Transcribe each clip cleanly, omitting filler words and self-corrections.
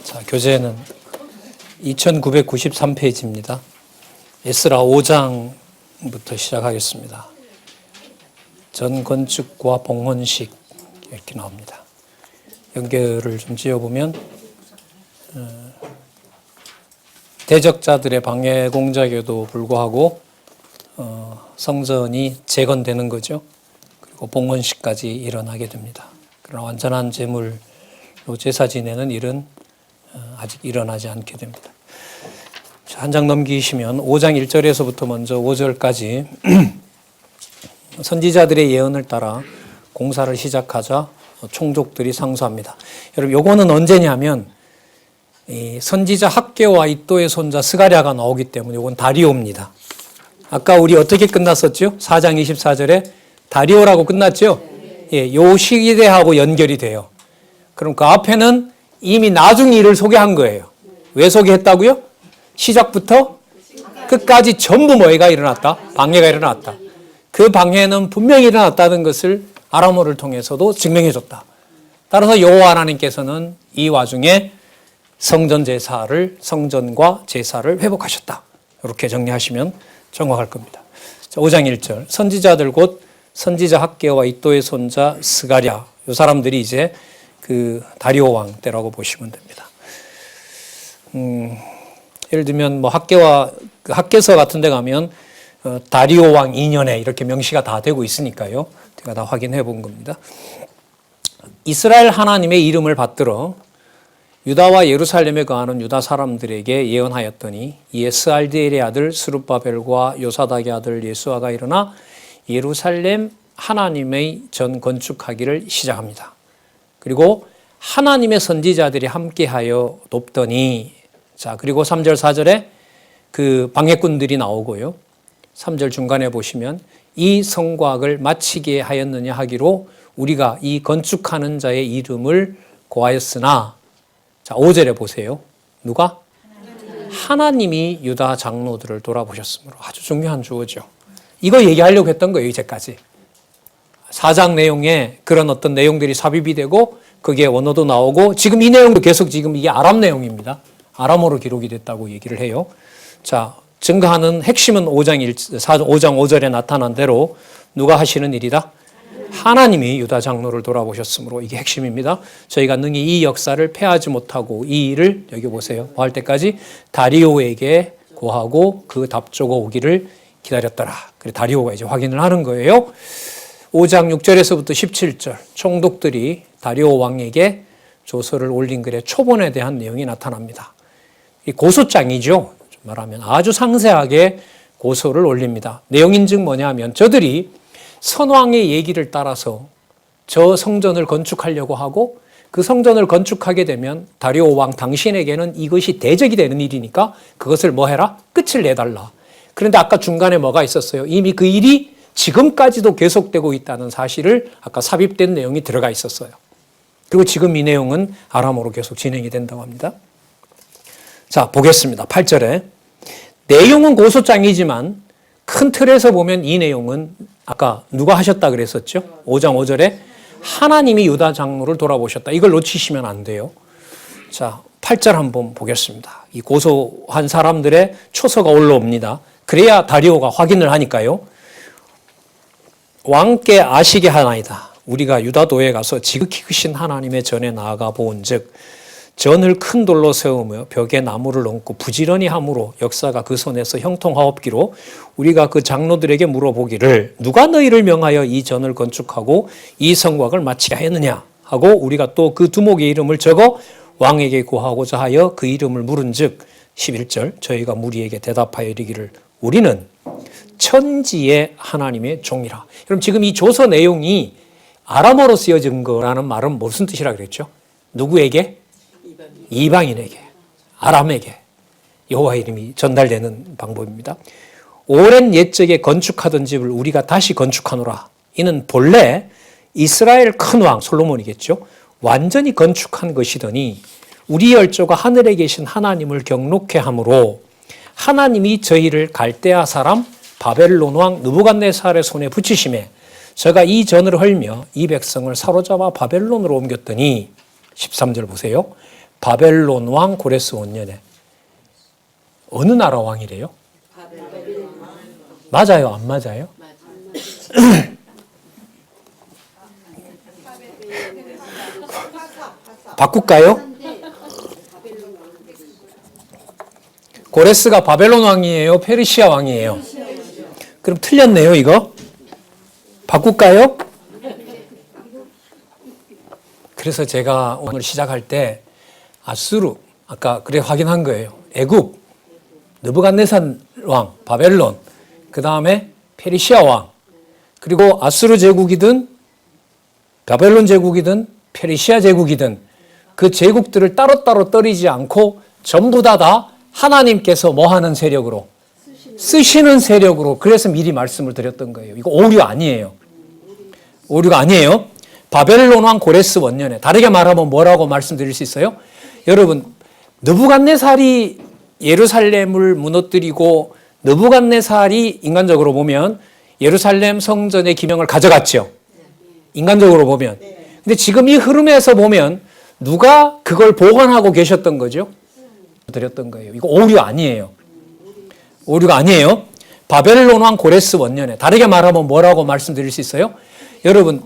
자, 교재는 2993페이지입니다. 에스라 5장부터 시작하겠습니다. 전건축과 봉헌식 이렇게 나옵니다. 연결을 좀 지어보면 대적자들의 방해 공작에도 불구하고 성전이 재건되는 거죠. 그리고 봉헌식까지 일어나게 됩니다. 그러나 완전한 제물로 제사 지내는 일은 아직 일어나지 않게 됩니다. 한 장 넘기시면 5장 1절에서부터 먼저 5절까지 선지자들의 예언을 따라 공사를 시작하자 총족들이 상소합니다. 여러분, 요거는 언제냐면 이 선지자 학개와 이또의 손자 스가랴가 나오기 때문에 이건 다리오입니다. 아까 우리 어떻게 끝났었죠? 4장 24절에 다리오라고 끝났죠? 예, 요 시대하고 연결이 돼요. 그럼 그 앞에는 이미 나중 일을 소개한 거예요. 왜 소개했다고요? 시작부터 끝까지 전부 뭐가 일어났다? 방해가 일어났다. 그 방해는 분명히 일어났다는 것을 아람어를 통해서도 증명해 줬다. 따라서 여호와 하나님께서는 이 와중에 성전과 제사를 회복하셨다. 이렇게 정리하시면 정확할 겁니다. 자, 5장 1절 선지자들 곧 선지자 학개와 이또의 손자 스가랴, 이 사람들이 이제 그 다리오 왕 때라고 보시면 됩니다. 예를 들면 뭐 학개서 같은 데 가면 다리오 왕 2년에 이렇게 명시가 다 되고 있으니까요. 제가 다 확인해 본 겁니다. 이스라엘 하나님의 이름을 받들어 유다와 예루살렘에 거하는 유다 사람들에게 예언하였더니 이에 스알디엘의 아들 스룹바벨과 요사닥의 아들 예수아가 일어나 예루살렘 하나님의 전 건축하기를 시작합니다. 그리고 하나님의 선지자들이 함께하여 돕더니, 자, 그리고 3절 4절에 그 방해꾼들이 나오고요. 3절 중간에 보시면 이 성곽을 마치게 하였느냐 하기로 우리가 이 건축하는 자의 이름을 고하였으나, 자, 5절에 보세요. 누가? 하나님이 유다 장로들을 돌아보셨으므로. 아주 중요한 주어죠. 이거 얘기하려고 했던 거예요, 이제까지. 4장 내용에 그런 어떤 내용들이 삽입이 되고 그게 원어도 나오고 지금 이 내용도 계속 지금 이게 아람 내용입니다. 아람어로 기록이 됐다고 얘기를 해요. 자, 증거하는 핵심은 5장 5절에 나타난 대로 누가 하시는 일이다? 하나님이 유다 장로를 돌아보셨으므로 이게 핵심입니다. 저희가 능히 이 역사를 패하지 못하고 이 일을 여기 보세요. 뭐 할 때까지 다리오에게 고하고 그 답조가 오기를 기다렸더라. 그래 다리오가 이제 확인을 하는 거예요. 5장 6절에서부터 17절 총독들이 다리오 왕에게 조서를 올린 글의 초본에 대한 내용이 나타납니다. 이 고소장이죠. 말하면 아주 상세하게 고소를 올립니다. 내용인즉 뭐냐면 저들이 선왕의 얘기를 따라서 저 성전을 건축하려고 하고 그 성전을 건축하게 되면 다리오 왕 당신에게는 이것이 대적이 되는 일이니까 그것을 뭐 해라? 끝을 내달라. 그런데 아까 중간에 뭐가 있었어요? 이미 그 일이 지금까지도 계속되고 있다는 사실을 아까 삽입된 내용이 들어가 있었어요. 그리고 지금 이 내용은 아람어로 계속 진행이 된다고 합니다. 자, 보겠습니다. 8절에 내용은 고소장이지만 큰 틀에서 보면 이 내용은 아까 누가 하셨다 그랬었죠? 5장 5절에 하나님이 유다 장로를 돌아보셨다. 이걸 놓치시면 안 돼요. 자, 8절 한번 보겠습니다. 이 고소한 사람들의 초서가 올라옵니다. 그래야 다리오가 확인을 하니까요. 왕께 아시게 하나이다. 우리가 유다도에 가서 지극히 크신 하나님의 전에 나아가 보은즉 전을 큰 돌로 세우며 벽에 나무를 얹고 부지런히 함으로 역사가 그 손에서 형통하옵기로 우리가 그 장로들에게 물어보기를 누가 너희를 명하여 이 전을 건축하고 이 성곽을 마치게 하였느냐 하고 우리가 또 그 두목의 이름을 적어 왕에게 고하고자 하여 그 이름을 물은즉 11절 저희가 무리에게 대답하여 이르기를 우리는 천지의 하나님의 종이라. 그럼 지금 이 조서 내용이 아람어로 쓰여진 거라는 말은 무슨 뜻이라 그랬죠? 누구에게? 이방인에게, 아람에게 여호와의 이름이 전달되는 방법입니다. 오랜 옛적에 건축하던 집을 우리가 다시 건축하노라. 이는 본래 이스라엘 큰 왕 솔로몬이겠죠. 완전히 건축한 것이더니 우리 열조가 하늘에 계신 하나님을 경록해 함으로 하나님이 저희를 갈대아 사람 바벨론 왕 느부갓네살의 손에 붙이심에 저가 이 전을 헐며 이 백성을 사로잡아 바벨론으로 옮겼더니 13절 보세요. 바벨론 왕 고레스 원년에. 어느 나라 왕이래요? 맞아요, 안 맞아요? 바꿀까요? 고레스가 바벨론 왕이에요? 페르시아 왕이에요? 그럼 틀렸네요, 이거? 바꿀까요? 그래서 제가 오늘 시작할 때 아수르, 아까 그래 확인한 거예요. 애굽, 느부갓네살 왕, 바벨론, 그 다음에 페르시아 왕, 그리고 아수르 제국이든 바벨론 제국이든 페르시아 제국이든 그 제국들을 따로따로 떨이지 않고 전부 다 하나님께서 뭐 하는 세력으로? 쓰시는 세력으로. 그래서 미리 말씀을 드렸던 거예요. 이거 오류 아니에요. 오류가 아니에요. 바벨론 왕 고레스 원년에. 다르게 말하면 뭐라고 말씀드릴 수 있어요? 여러분, 느부갓네살이 예루살렘을 무너뜨리고 느부갓네살이 인간적으로 보면 예루살렘 성전의 기명을 가져갔죠. 인간적으로 보면. 근데 지금 이 흐름에서 보면 누가 그걸 보관하고 계셨던 거죠? 드렸던 거예요. 이거 오류 아니에요. 오류가 아니에요. 바벨론 왕 고레스 원년에. 다르게 말하면 뭐라고 말씀드릴 수 있어요? 여러분,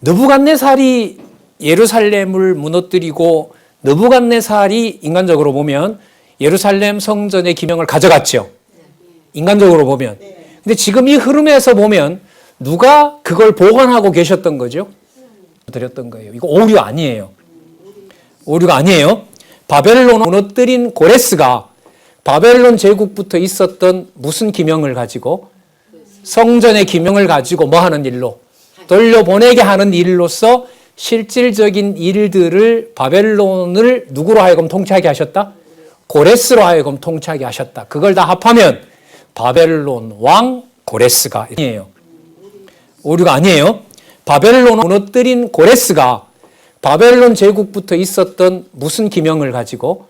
느부갓네살이 예루살렘을 무너뜨리고 느부갓네살이 인간적으로 보면 예루살렘 성전의 기명을 가져갔죠. 인간적으로 보면. 근데 지금 이 흐름에서 보면 누가 그걸 보관하고 계셨던 거죠? 드렸던 거예요. 이거 오류 아니에요. 오류가 아니에요. 바벨론을 무너뜨린 고레스가 바벨론 제국부터 있었던 무슨 기명을 가지고 성전의 기명을 가지고 뭐 하는 일로? 돌려보내게 하는 일로서 실질적인 일들을 바벨론을 누구로 하여금 통치하게 하셨다? 고레스로 하여금 통치하게 하셨다. 그걸 다 합하면 바벨론 왕 고레스가 아니에요. 오류가 아니에요. 바벨론을 무너뜨린 고레스가 바벨론 제국부터 있었던 무슨 기명을 가지고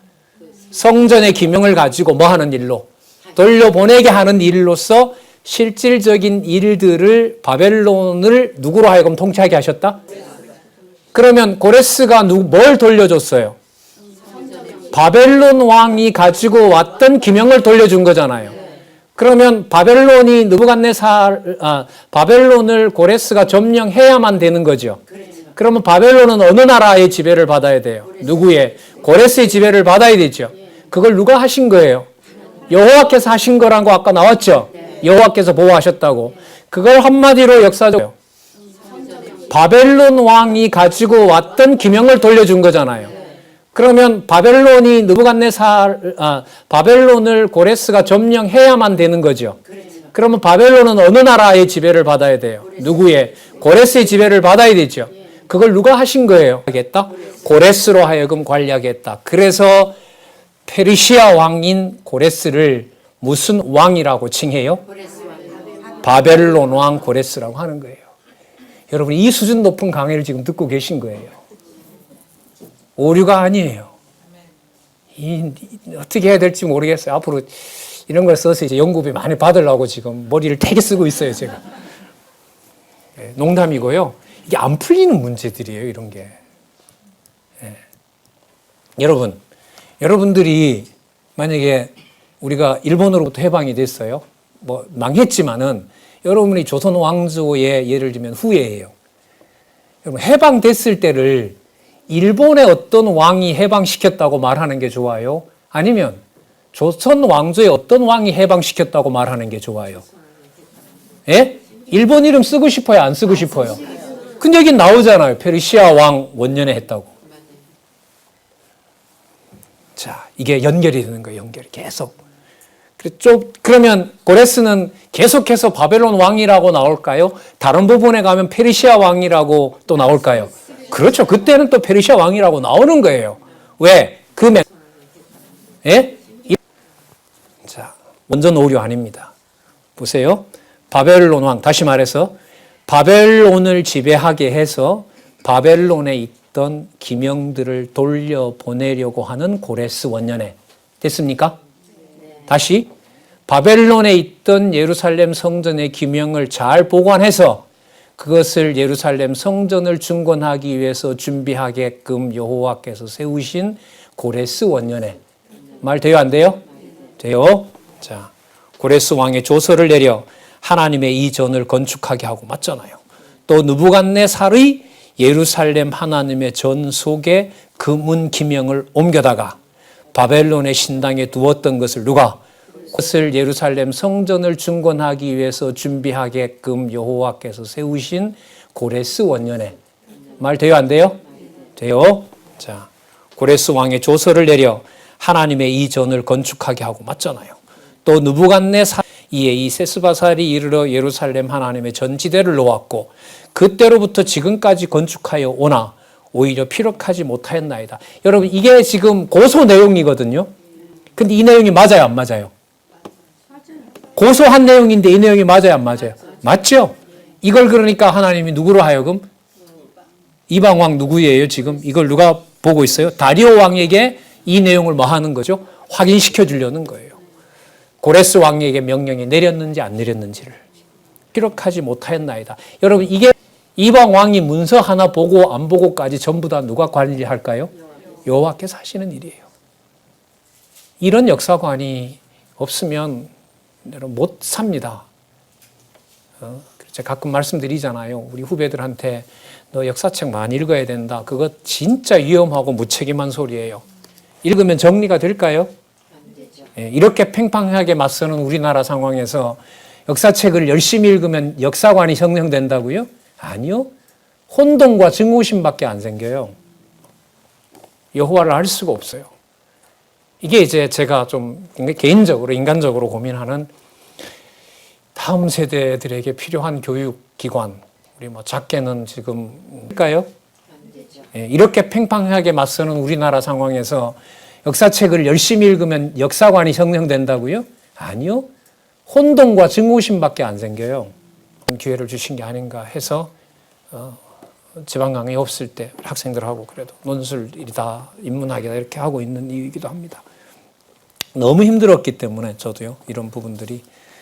성전의 기명을 가지고 뭐 하는 일로? 돌려보내게 하는 일로서 실질적인 일들을 바벨론을 누구로 하여금 통치하게 하셨다? 그러면 고레스가 뭘 돌려줬어요? 바벨론 왕이 가지고 왔던 기명을 돌려준 거잖아요. 그러면 바벨론이 바벨론을 고레스가 점령해야만 되는 거죠. 그러면 바벨론은 어느 나라의 지배를 받아야 돼요? 누구의? 고레스의 지배를 받아야 되죠. 그걸 누가 하신 거예요? 여호와께서 하신 거라고 아까 나왔죠? 여호와께서 보호하셨다고. 그걸 한마디로 역사적으로 바벨론 왕이 가지고 왔던 기명을 돌려준 거잖아요. 그러면 바벨론이 바벨론을 고레스가 점령해야만 되는 거죠. 그러면 바벨론은 어느 나라의 지배를 받아야 돼요? 누구의? 고레스의 지배를 받아야 되죠. 그걸 누가 하신 거예요? 하겠다? 고레스로 하여금 관리하게 했다. 그래서 페르시아 왕인 고레스를 무슨 왕이라고 칭해요? 바벨론 왕 고레스라고 하는 거예요. 여러분, 이 수준 높은 강의를 지금 듣고 계신 거예요. 오류가 아니에요. 어떻게 해야 될지 모르겠어요. 앞으로 이런 걸 써서 이제 연구비 많이 받으려고 지금 머리를 되게 쓰고 있어요, 제가. 농담이고요. 이게 안 풀리는 문제들이에요, 이런 게. 여러분들이 만약에 우리가 일본으로부터 해방이 됐어요. 뭐 망했지만은 여러분이 조선 왕조의 예를 들면 후예예요. 여러분, 해방됐을 때를 일본의 어떤 왕이 해방시켰다고 말하는 게 좋아요? 아니면 조선 왕조의 어떤 왕이 해방시켰다고 말하는 게 좋아요? 예? 일본 이름 쓰고 싶어요? 안 쓰고 싶어요? 근데 여기 나오잖아요. 페르시아 왕 원년에 했다고. 자, 이게 연결이 되는 거예요. 연결이 계속. 그러면 고레스는 계속해서 바벨론 왕이라고 나올까요? 다른 부분에 가면 페르시아 왕이라고 또 나올까요? 그렇죠. 그때는 또 페르시아 왕이라고 나오는 거예요. 왜? 예? 자, 완전 오류 아닙니다. 보세요. 바벨론 왕, 다시 말해서 바벨론을 지배하게 해서 바벨론에 있던 기명들을 돌려보내려고 하는 고레스 원년에 됐습니까? 다시 바벨론에 있던 예루살렘 성전의 기명을 잘 보관해서 그것을 예루살렘 성전을 중건하기 위해서 준비하게끔 여호와께서 세우신 고레스 원년에. 말 돼요, 안 돼요? 돼요. 자, 고레스 왕의 조서를 내려 하나님의 이 전을 건축하게 하고, 맞잖아요. 또 느부갓네살의 예루살렘 하나님의 전 속에 금은 기명을 옮겨다가 바벨론의 신당에 두었던 것을 누가? 그것을 예루살렘 성전을 중건하기 위해서 준비하게끔 여호와께서 세우신 고레스 원년에. 말 돼요, 안 돼요? 돼요. 자, 고레스 왕의 조서를 내려 하나님의 이 전을 건축하게 하고, 맞잖아요. 또 느부갓네살 이에 이 세스바살이 이르러 예루살렘 하나님의 전지대를 놓았고 그때로부터 지금까지 건축하여 오나 오히려 피력하지 못하였나이다. 여러분, 이게 지금 고소 내용이거든요. 근데 이 내용이 맞아요, 안 맞아요? 고소한 내용인데 이 내용이 맞아요, 안 맞아요? 맞죠? 이걸 그러니까 하나님이 누구로 하여금 이방 왕 누구예요, 지금? 이걸 누가 보고 있어요? 다리오 왕에게 이 내용을 뭐 하는 거죠? 확인시켜 주려는 거예요. 고레스 왕에게 명령이 내렸는지 안 내렸는지를 기록하지 못하였나이다. 여러분, 이게 이방 왕이 문서 하나 보고 안 보고까지 전부 다 누가 관리할까요? 여호와께서 하시는 일이에요. 이런 역사관이 없으면 못 삽니다. 제가 가끔 말씀드리잖아요. 우리 후배들한테 너 역사책 많이 읽어야 된다. 그거 진짜 위험하고 무책임한 소리예요. 읽으면 정리가 될까요? 이렇게 팽팽하게 맞서는 우리나라 상황에서 역사책을 열심히 읽으면 역사관이 형성된다고요? 아니요. 혼돈과 증오심밖에 안 생겨요. 여호와를 알 수가 없어요. 이게 이제 제가 좀 개인적으로 인간적으로 고민하는 다음 세대들에게 필요한 교육기관, 우리 뭐 작게는 지금 할까요? 이렇게 팽팽하게 맞서는 우리나라 상황에서 역사책을 열심히 읽으면 역사관이 형성된다고요? 아니요. 혼돈과 증오심밖에 안 생겨요. 기회를 주신 게 아닌가 해서 지방 강의 없을 때 학생들하고 그래도 논술이다, 인문학이다 이렇게 하고 있는 이유이기도 합니다. 너무 힘들었기 때문에 저도요. 이런 부분들이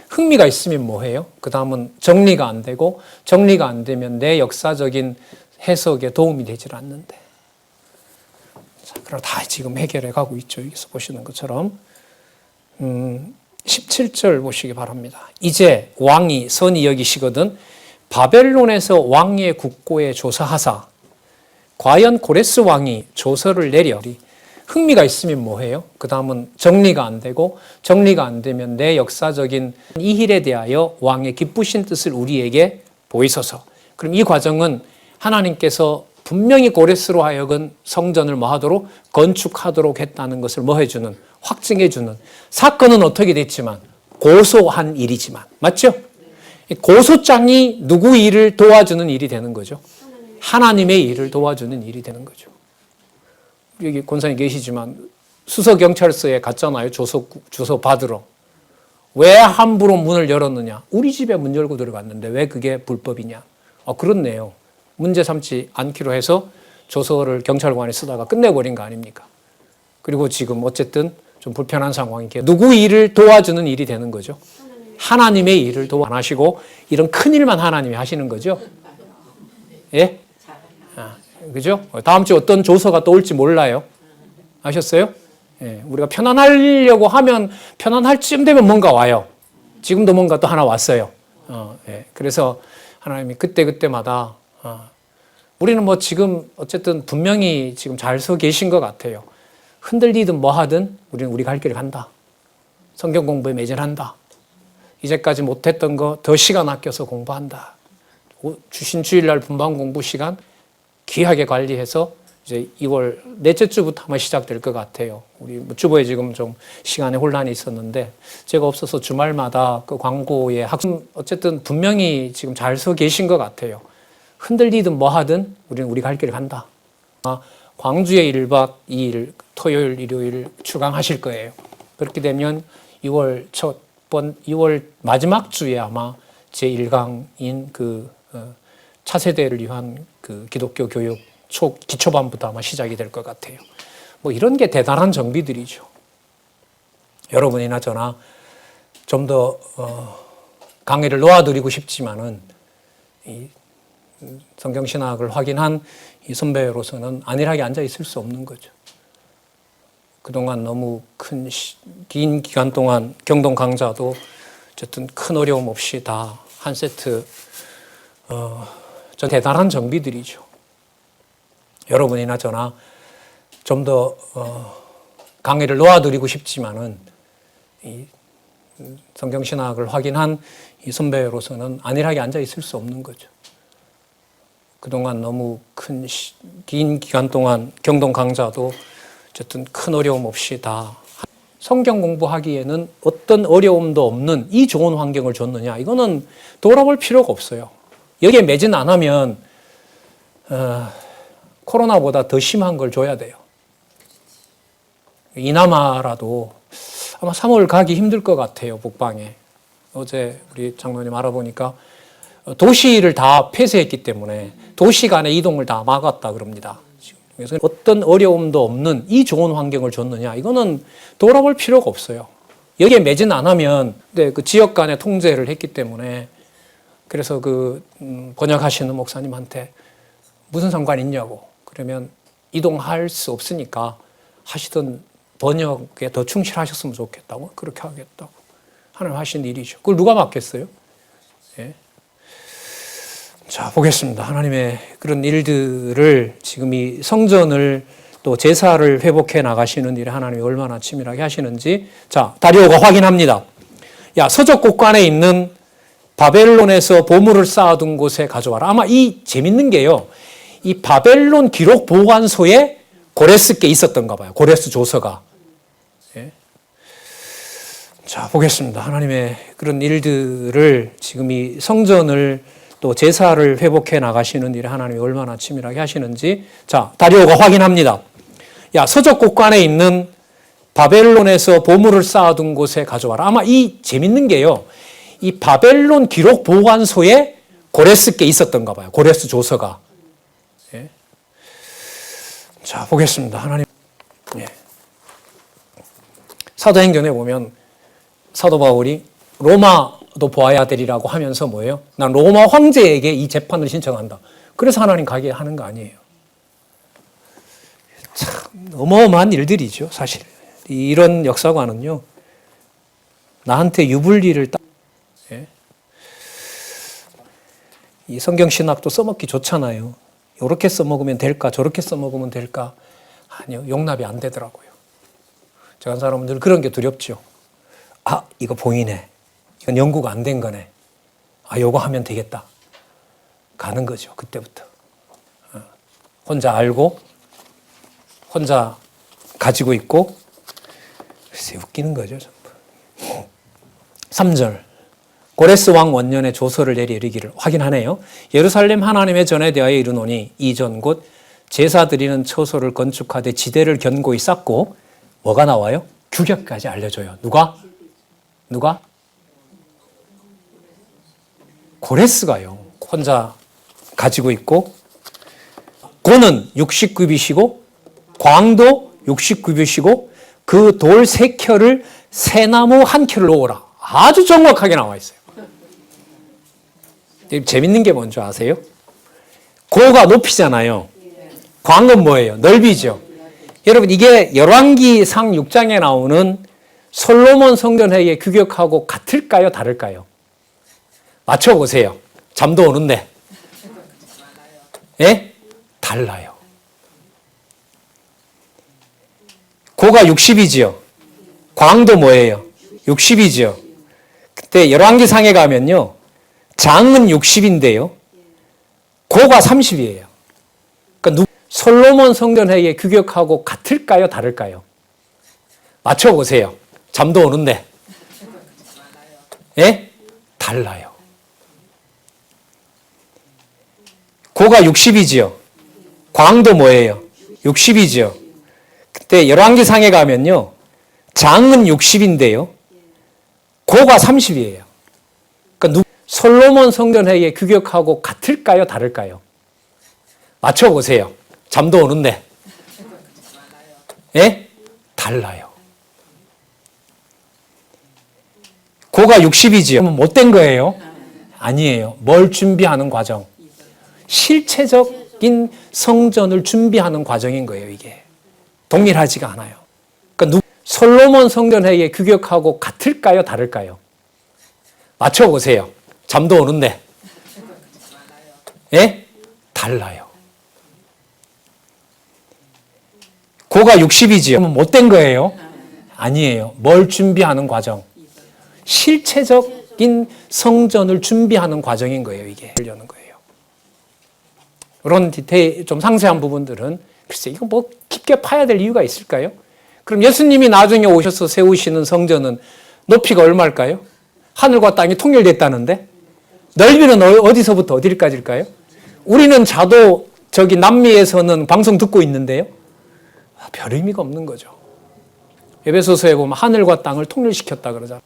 흥미가 있으면 뭐해요? 그 다음은 정리가 안 되고 정리가 안 되면 내 역사적인 해석에 도움이 되질 않는데. 자, 그럼 다 지금 해결해 가고 있죠. 여기서 보시는 것처럼 17절 보시기 바랍니다. 이제 왕이 선히 여기시거든 바벨론에서 왕의 국고에 조사하사 과연 고레스 왕이 조서를 내려 흥미가 있으면 뭐해요? 그 다음은 정리가 안 되고 정리가 안 되면 내 역사적인 이 일에 대하여 왕의 기쁘신 뜻을 우리에게 보이소서. 그럼 이 과정은 하나님께서 분명히 고레스로 하여금 성전을 뭐 하도록 건축하도록 했다는 것을 뭐 해주는, 확증해주는, 사건은 어떻게 됐지만 고소한 일이지만, 맞죠? 고소장이 누구 일을 도와주는 일이 되는 거죠? 하나님의 일을 도와주는 일이 되는 거죠. 여기 권사님 계시지만 수서경찰서에 갔잖아요. 주소 받으러. 왜 함부로 문을 열었느냐? 우리 집에 문 열고 들어갔는데 왜 그게 불법이냐? 그렇네요. 문제 삼지 않기로 해서 조서를 경찰관이 쓰다가 끝내버린 거 아닙니까? 그리고 지금 어쨌든 좀 불편한 상황이 누구 일을 도와주는 일이 되는 거죠? 하나님의 일을 안 하시고 이런 큰 일만 하나님이 하시는 거죠? 예? 그죠? 다음 주에 어떤 조서가 또 올지 몰라요. 아셨어요? 예, 우리가 편안하려고 하면 편안할 쯤 되면 뭔가 와요. 지금도 뭔가 또 하나 왔어요. 예, 그래서 하나님이 그때마다 우리는 뭐 지금 어쨌든 분명히 지금 잘 서 계신 것 같아요. 흔들리든 뭐 하든 우리는 우리 갈 길을 간다. 성경 공부에 매진한다. 이제까지 못했던 거 더 시간 아껴서 공부한다. 주신 주일날 분방 공부 시간 귀하게 관리해서 이제 2월 넷째 주부터 아마 시작될 것 같아요. 우리 주보에 지금 좀 시간에 혼란이 있었는데 제가 없어서 주말마다 그 광고에 어쨌든 분명히 지금 잘 서 계신 것 같아요. 흔들리든 뭐 하든 우리는 우리 갈 길을 간다. 광주에 1박 2일 토요일 일요일 출강하실 거예요. 그렇게 되면 2월 마지막 주에 아마 제1강인 그 차세대를 위한 그 기독교 교육 기초반부터 아마 시작이 될 것 같아요. 뭐 이런 게 대단한 정비들이죠. 여러분이나 저나 좀 더 강의를 놓아드리고 싶지만은 이 성경신학을 확인한 이 선배로서는 안일하게 앉아 있을 수 없는 거죠. 그동안 너무 긴 기간 동안 경동 강좌도 어쨌든 큰 어려움 없이 다 한 세트 전 대단한 정비들이죠. 여러분이나 저나 좀 더 강의를 놓아드리고 싶지만은 이 성경신학을 확인한 이 선배로서는 안일하게 앉아 있을 수 없는 거죠. 그동안 너무 긴 기간 동안 경동 강좌도 어쨌든 큰 어려움 없이 다 성경 공부하기에는 어떤 어려움도 없는 이 좋은 환경을 줬느냐, 이거는 돌아볼 필요가 없어요. 여기에 매진 안 하면 코로나보다 더 심한 걸 줘야 돼요. 이나마라도 아마 3월 가기 힘들 것 같아요, 북방에. 어제 우리 장로님 알아보니까 도시를 다 폐쇄했기 때문에 도시 간의 이동을 다 막았다 그럽니다. 그래서 어떤 어려움도 없는 이 좋은 환경을 줬느냐, 이거는 돌아볼 필요가 없어요. 여기에 매진 안 하면 그 지역 간의 통제를 했기 때문에 그래서 번역하시는 목사님한테 무슨 상관이 있냐고, 그러면 이동할 수 없으니까 하시던 번역에 더 충실하셨으면 좋겠다고, 그렇게 하겠다고 하나님 하신 일이죠. 그걸 누가 맡겠어요? 예. 자, 보겠습니다. 하나님의 그런 일들을 지금 이 성전을 또 제사를 회복해 나가시는 일에 하나님이 얼마나 치밀하게 하시는지. 자, 다리오가 확인합니다. 야, 서적 곳간에 있는 바벨론에서 보물을 쌓아둔 곳에 가져와라. 아마 이 재밌는 게요, 이 바벨론 기록 보관소에 고레스께 있었던가 봐요. 고레스 조서가. 예. 자, 보겠습니다. 하나님의 그런 일들을 지금 이 성전을 또 제사를 회복해 나가시는 일에 하나님이 얼마나 치밀하게 하시는지. 자, 다리오가 확인합니다. 야, 서적 곳간에 있는 바벨론에서 보물을 쌓아둔 곳에 가져와라. 아마 이 재밌는 게요, 이 바벨론 기록 보관소에 고레스께 있었던가 봐요. 고레스 조서가. 예. 자, 보겠습니다. 하나님. 예. 사도행전에 보면 사도 바울이 로마도 보아야 되리라고 하면서 뭐예요? 난 로마 황제에게 이 재판을 신청한다. 그래서 하나님 가게 하는 거 아니에요. 참 어마어마한 일들이죠, 사실. 이런 역사관은요, 나한테 유불리를 예? 이 성경신학도 써먹기 좋잖아요. 이렇게 써먹으면 될까, 저렇게 써먹으면 될까. 아니요, 용납이 안 되더라고요. 제가 한 사람은 늘 그런 게 두렵죠. 아, 이거 보이네. 이건 연구가 안 된 거네. 아, 요거 하면 되겠다. 가는 거죠, 그때부터. 혼자 알고, 혼자 가지고 있고, 글쎄, 웃기는 거죠, 전부. 3절. 고레스 왕 원년에 조서를 내리 이르기를. 확인하네요. 예루살렘 하나님의 전에 대하여 이르노니 이전 곧 제사 드리는 처소를 건축하되 지대를 견고히 쌓고, 뭐가 나와요? 규격까지 알려줘요. 누가? 고레스가요. 혼자 가지고 있고, 고는 69빗이고 광도 69빗이고 그 돌 3켤을 새나무 1켤을 놓으라. 아주 정확하게 나와 있어요. 재밌는 게 뭔지 아세요? 고가 높이잖아요. 광은 뭐예요? 넓이죠. 여러분, 이게 열왕기상 6장에 나오는 솔로몬 성전회의 규격하고 같을까요? 다를까요? 맞춰보세요. 잠도 오는데. 예? 달라요. 고가 60이지요. 광도 뭐예요? 60이지요. 그때 열왕기상에 가면요, 장은 60인데요. 고가 30이에요. 그러니까 솔로몬 성전회의 규격하고 같을까요? 다를까요? 맞춰보세요. 잠도 오는데. 예? 달라요. 고가 60이지요. 광도 뭐예요? 60이지요. 그때 열왕기상에 가면요, 장은 60인데요. 고가 30이에요. 그러니까 솔로몬 성전회의 규격하고 같을까요? 다를까요? 맞춰보세요. 잠도 오는데. 예? 달라요. 고가 60이지요. 그러면 못된 거예요? 아니에요. 뭘 준비하는 과정? 실체적인 성전을 준비하는 과정인 거예요, 이게. 동일하지가 않아요. 솔로몬 성전회의 규격하고 같을까요? 다를까요? 맞춰보세요. 잠도 오는데. 예? 달라요. 고가 60이지요. 그러면 못된 거예요? 아니에요. 뭘 준비하는 과정? 실체적인 성전을 준비하는 과정인 거예요. 이게 하려는 거예요. 이런 디테일, 좀 상세한 부분들은 글쎄 이거 뭐 깊게 파야 될 이유가 있을까요? 그럼 예수님이 나중에 오셔서 세우시는 성전은 높이가 얼마일까요? 하늘과 땅이 통일됐다는데 넓이는 어디서부터 어디까지일까요? 우리는 자도 저기 남미에서는 방송 듣고 있는데요. 별 의미가 없는 거죠. 에베소서에 보면 하늘과 땅을 통일시켰다 그러잖아요.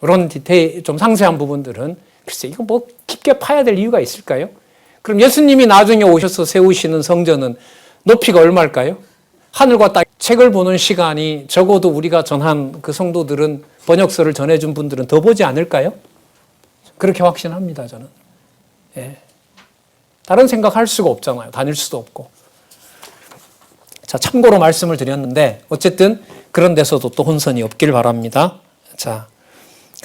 이런 디테일, 좀 상세한 부분들은 글쎄 이거 뭐 깊게 파야 될 이유가 있을까요? 그럼 예수님이 나중에 오셔서 세우시는 성전은 높이가 얼마일까요? 하늘과 땅. 책을 보는 시간이 적어도 우리가 전한 그 성도들은, 번역서를 전해준 분들은 더 보지 않을까요? 그렇게 확신합니다, 저는. 예. 다른 생각할 수가 없잖아요. 다닐 수도 없고. 자, 참고로 말씀을 드렸는데 어쨌든 그런 데서도 또 혼선이 없길 바랍니다. 자,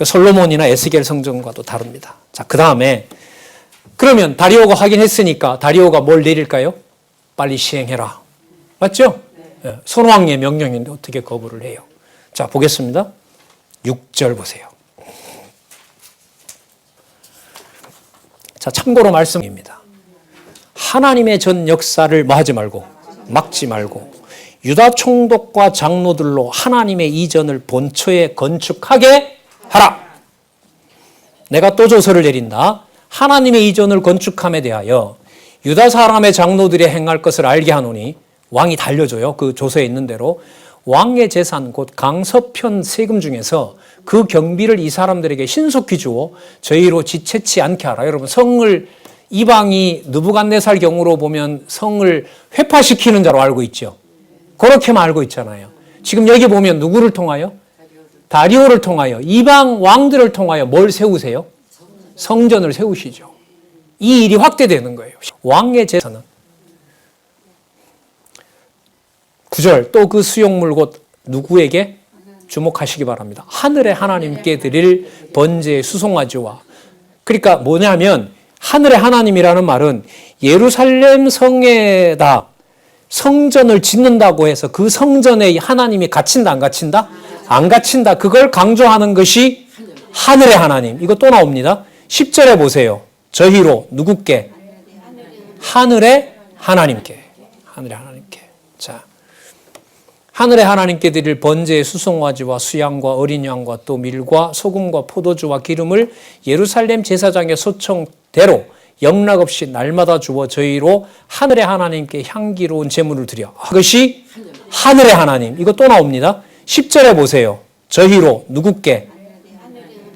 솔로몬이나 에스겔 성전과도 다릅니다. 자, 그 다음에 그러면 다리오가 확인했으니까 다리오가 뭘 내릴까요? 빨리 시행해라. 맞죠? 네. 손왕의 명령인데 어떻게 거부를 해요? 자, 보겠습니다. 6절 보세요. 자, 참고로 말씀입니다. 하나님의 전 역사를 뭐 하지 말고, 막지 말고, 유다 총독과 장로들로 하나님의 이전을 본처에 건축하게 하라. 내가 또 조서를 내린다. 하나님의 이전을 건축함에 대하여 유다 사람의 장로들이 행할 것을 알게 하노니, 왕이 달려줘요. 그 조서에 있는 대로 왕의 재산 곧 강서편 세금 중에서 그 경비를 이 사람들에게 신속히 주어 저희로 지체치 않게 하라. 여러분, 성을 이방이 느부갓네살 경우로 보면 성을 회파시키는 자로 알고 있죠. 그렇게만 알고 있잖아요. 지금 여기 보면 누구를 통하여? 다리오를 통하여, 이방 왕들을 통하여 뭘 세우세요? 성전을 세우시죠. 이 일이 확대되는 거예요. 왕의 재산은 9절, 또 그 수용물 곧 누구에게? 주목하시기 바랍니다. 하늘의 하나님께 드릴 번제의 수송아지와. 그러니까 뭐냐면 하늘의 하나님이라는 말은 예루살렘 성에다 성전을 짓는다고 해서 그 성전에 하나님이 갇힌다 안 갇힌다? 안 갇힌다. 그걸 강조하는 것이 하늘의 하나님. 이거 또 나옵니다. 10절에 보세요. 저희로 누구께? 하늘의 하나님께. 하늘의 하나님께. 자, 하늘의 하나님께 드릴 번제의 수송아지와 수양과 어린 양과 또 밀과 소금과 포도주와 기름을 예루살렘 제사장의 소청대로 영락없이 날마다 주어 저희로 하늘의 하나님께 향기로운 제물을 드려. 그것이 하늘의 하나님. 이거 또 나옵니다. 10절에 보세요. 저희로 누구께?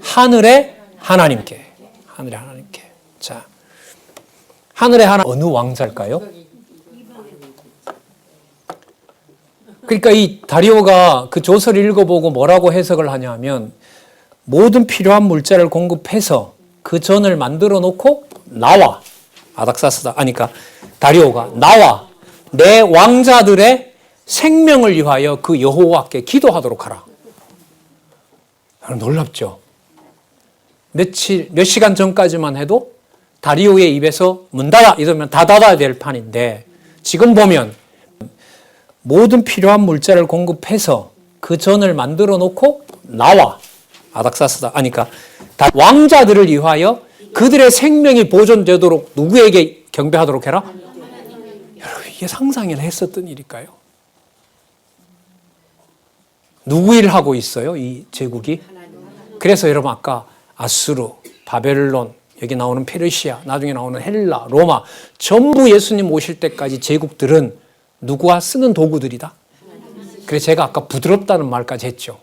하늘의 하나님께. 하늘의 하나님께. 자, 하늘의 하나님 어느 왕자일까요? 그러니까 이 다리오가 그 조서를 읽어보고 뭐라고 해석을 하냐면 모든 필요한 물자를 공급해서 그 전을 만들어 놓고 나와. 아닥사스다. 그러니까 다리오가 나와. 내 왕자들의 생명을 위하여 그 여호와께 기도하도록 하라. 놀랍죠? 몇 시간 전까지만 해도 다리오의 입에서 문 닫아 이러면 다 닫아야 될 판인데 지금 보면 모든 필요한 물자를 공급해서 그 전을 만들어 놓고 나와. 아닥사스다. 그러니까 왕자들을 위하여 그들의 생명이 보존되도록 누구에게 경배하도록 해라? 여러분, 이게 상상이나 했었던 일일까요? 누구 일을 하고 있어요? 이 제국이? 그래서 여러분 아까 아수르, 바벨론, 여기 나오는 페르시아, 나중에 나오는 헬라, 로마 전부 예수님 오실 때까지 제국들은 누구와 쓰는 도구들이다? 그래서 제가 아까 부드럽다는 말까지 했죠.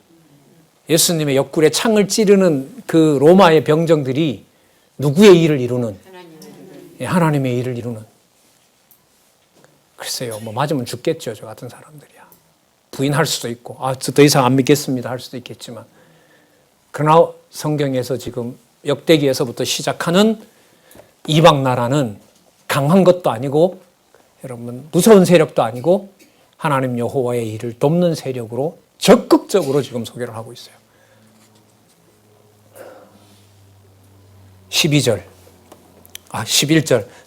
예수님의 옆구리에 창을 찌르는 그 로마의 병정들이 누구의 일을 이루는? 하나님의 일을 이루는. 글쎄요, 뭐 맞으면 죽겠죠, 저 같은 사람들이야. 부인할 수도 있고, 더 이상 안 믿겠습니다 할 수도 있겠지만. 그러나 성경에서 지금 역대기에서부터 시작하는 이방 나라는 강한 것도 아니고, 여러분 무서운 세력도 아니고 하나님 여호와의 일을 돕는 세력으로 적극적으로 지금 소개를 하고 있어요. 11절.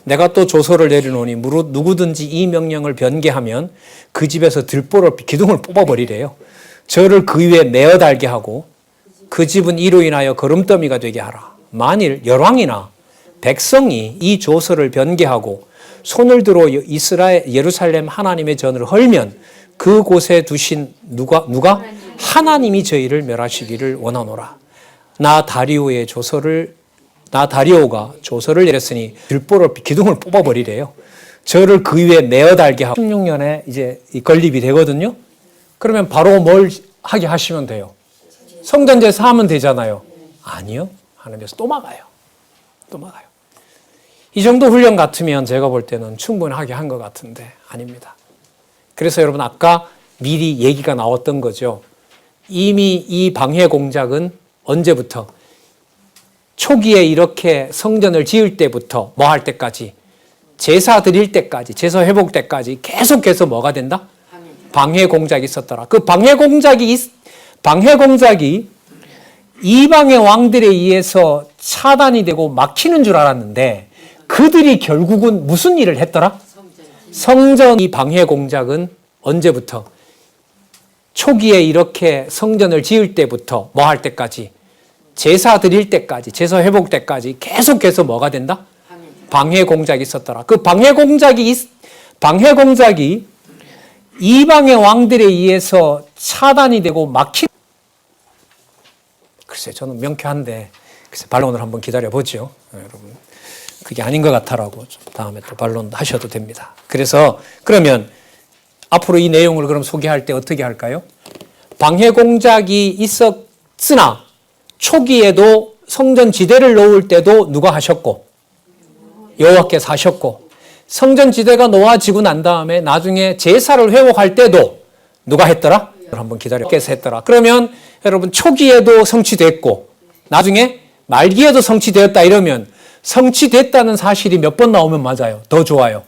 내가 또 조서를 내리노니 무릇 누구든지 이 명령을 변개하면 그 집에서 들보를 기둥을 뽑아버리래요. 저를 그 위에 내어 달게 하고 그 집은 이로 인하여 거름더미가 되게 하라. 만일 열왕이나 백성이 이 조서를 변개하고 손을 들어 이스라엘 예루살렘 하나님의 전을 헐면 그곳에 두신 누가 하나님이 저희를 멸하시기를 원하노라. 나 다리오가 조서를 내렸으니 들보를 기둥을 뽑아버리래요. 저를 그 위에 내어 달게 하고 16년에 이제 건립이 되거든요. 그러면 바로 뭘 하게 하시면 돼요? 성전 제사 하면 되잖아요. 아니요. 하나님께서 또 막아요. 이 정도 훈련 같으면 제가 볼 때는 충분하게 한 것 같은데 아닙니다. 그래서 여러분 아까 미리 얘기가 나왔던 거죠. 이미 이 방해 공작은 언제부터? 초기에 이렇게 성전을 지을 때부터 뭐 할 때까지? 제사 드릴 때까지, 제사 회복 때까지 계속해서 뭐가 된다? 방해 공작이 있었더라. 그 방해 공작이 이방의 왕들에 의해서 차단이 되고 막히는 줄 알았는데 그들이 결국은 무슨 일을 했더라? 성전 이 방해 공작은 언제부터? 초기에 이렇게 성전을 지을 때부터 뭐 할 때까지? 제사 드릴 때까지, 제사 회복 때까지 계속해서 뭐가 된다? 방해 공작이 있었더라. 그 방해 공작이 이방의 왕들에 의해서 차단이 되고 막힌. 글쎄, 저는 명쾌한데, 글쎄, 반론을 한번 기다려보죠. 여러분. 그게 아닌 것 같아라고 좀 다음에 또 반론 하셔도 됩니다. 그래서, 그러면 앞으로 이 내용을 그럼 소개할 때 어떻게 할까요? 방해 공작이 있었으나, 초기에도 성전 지대를 놓을 때도 누가 하셨고, 여호와께서 하셨고, 성전 지대가 놓아지고 난 다음에 나중에 제사를 회복할 때도 누가 했더라? 한번 기다려께서 했더라. 그러면 여러분 초기에도 성취됐고 나중에 말기에도 성취되었다 이러면 성취됐다는 사실이 몇 번 나오면 맞아요? 더 좋아요.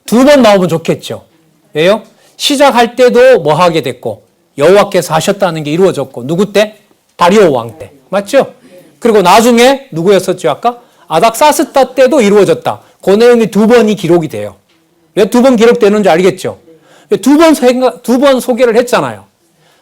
2번 나오면 좋겠죠. 왜요? 시작할 때도 뭐 하게 됐고 여호와께서 하셨다는 게 이루어졌고 누구 때? 다리오 왕 때. 맞죠? 그리고 나중에 누구였었죠? 아까? 아닥사스다 때도 이루어졌다. 그 내용이 2번이 기록이 돼요. 왜 2번 기록되는지 알겠죠? 2번 소개를 했잖아요.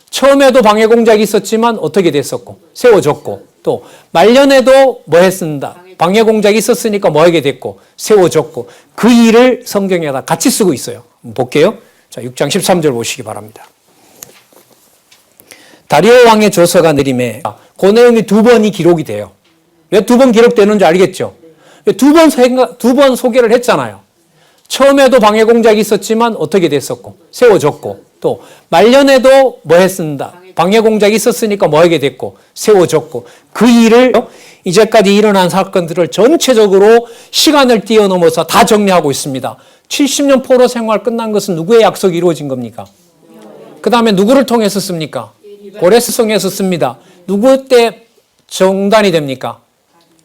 처음에도 방해 공작이 있었지만 어떻게 됐었고 세워졌고 또 말년에도 뭐 했습니다. 방해 공작이 있었으니까 뭐 하게 됐고 세워졌고 그 일을 성경에다 같이 쓰고 있어요. 한번 볼게요. 자, 6장 13절 보시기 바랍니다. 다리오 왕의 조서가 내림에 그 내용이 2번이 기록이 돼요. 왜 2번 기록되는지 알겠죠? 2번 소개를 했잖아요. 처음에도 방해 공작이 있었지만 어떻게 됐었고 세워졌고 또 말년에도 뭐 했습니다. 방해 공작이 있었으니까 뭐 하게 됐고 세워졌고 그 일을 이제까지 일어난 사건들을 전체적으로 시간을 뛰어넘어서 다 정리하고 있습니다. 70년 포로 생활 끝난 것은 누구의 약속이 이루어진 겁니까? 그 다음에 누구를 통해서 씁니까? 고레스성에서 씁니다. 누구 때 중단이 됩니까?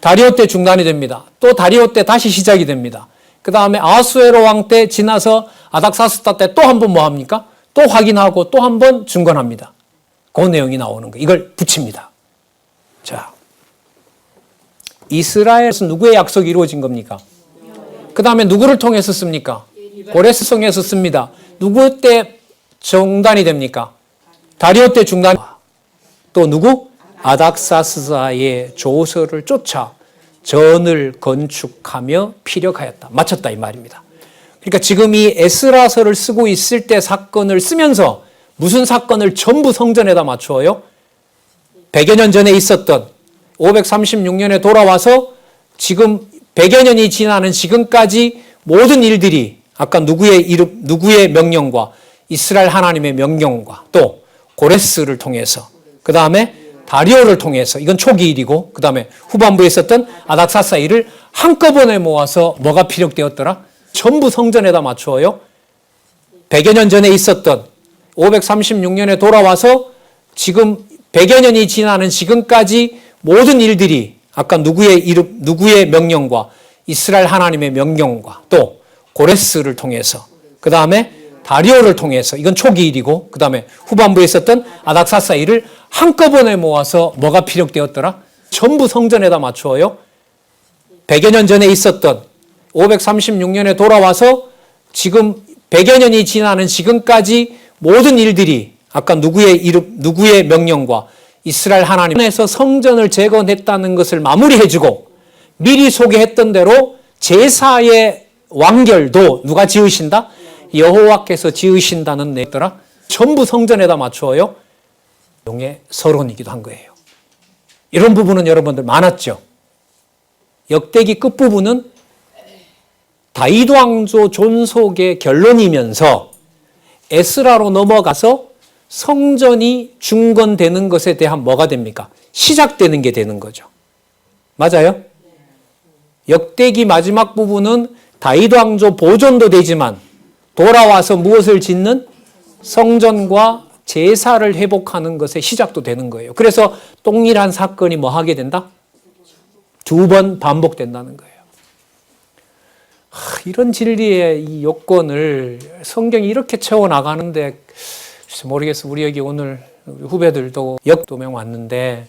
다리오 때 중단이 됩니다. 또 다리오 때 다시 시작이 됩니다. 그 다음에 아하수에로 왕 때 지나서 아닥사스다 때 또 한 번 뭐 합니까? 또 확인하고 또 한 번 중건합니다. 그 내용이 나오는 거. 이걸 붙입니다. 자, 이스라엘에서 누구의 약속이 이루어진 겁니까? 그 다음에 누구를 통해서 씁니까? 고레스성에서 씁니다. 누구 때 중단이 됩니까? 다리오 때 중단. 또 누구? 아닥사스다의 조서를 쫓아 전을 건축하며 피력하였다. 마쳤다 이 말입니다. 그러니까 지금 이 에스라서를 쓰고 있을 때 사건을 쓰면서 무슨 사건을 전부 성전에다 맞추어요? 100여 년 전에 있었던 536년에 돌아와서 지금 100여 년이 지나는 지금까지 모든 일들이 아까 누구의 명령과 이스라엘 하나님의 명령과 또 고레스를 통해서 그 다음에 다리오를 통해서 이건 초기 일이고 그 다음에 후반부에 있었던 아닥사스다 일을 한꺼번에 모아서 뭐가 피력되었더라? 전부 성전에다 맞추어요. 100여 년 전에 있었던 536년에 돌아와서 지금 100여 년이 지나는 지금까지 모든 일들이 아까 누구의 명령과 이스라엘 하나님의 명령과 또 고레스를 통해서 그 다음에 다리오를 통해서, 이건 초기 일이고, 그 다음에 후반부에 있었던 아닥사스다 일을 한꺼번에 모아서 뭐가 피력되었더라? 전부 성전에다 맞추어요. 100여 년 전에 있었던 536년에 돌아와서 지금 100여 년이 지나는 지금까지 모든 일들이 아까 누구의 이름, 누구의 명령과 이스라엘 하나님에서 성전을 재건했다는 것을 마무리해주고 미리 소개했던 대로 제사의 완결도 누가 지으신다? 여호와께서 지으신다는 내더라. 전부 성전에다 맞추어요. 용의 서론이기도 한 거예요. 이런 부분은 여러분들 많았죠. 역대기 끝부분은 다윗 왕조 존속의 결론이면서 에스라로 넘어가서 성전이 중건되는 것에 대한 뭐가 됩니까? 시작되는 게 되는 거죠. 맞아요? 역대기 마지막 부분은 다윗 왕조 보존도 되지만 돌아와서 무엇을 짓는? 성전과 제사를 회복하는 것의 시작도 되는 거예요. 그래서 동일한 사건이 뭐 하게 된다? 2번 반복된다는 거예요. 이런 진리의 이 요건을 성경이 이렇게 채워나가는데 모르겠어요. 우리 여기 오늘 우리 후배들도 역도명 왔는데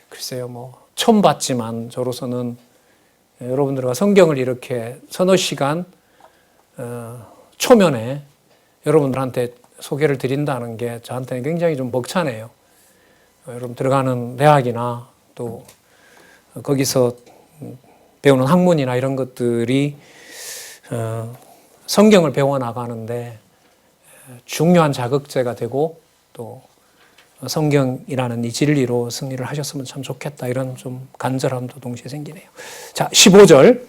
글쎄요, 뭐 처음 봤지만 저로서는 여러분들과 성경을 이렇게 서너 시간 초면에 여러분들한테 소개를 드린다는 게 저한테는 굉장히 좀 벅차네요. 여러분 들어가는 대학이나 또 거기서 배우는 학문이나 이런 것들이 성경을 배워나가는데 중요한 자극제가 되고 또 성경이라는 이 진리로 승리를 하셨으면 참 좋겠다. 이런 좀 간절함도 동시에 생기네요. 자, 15절.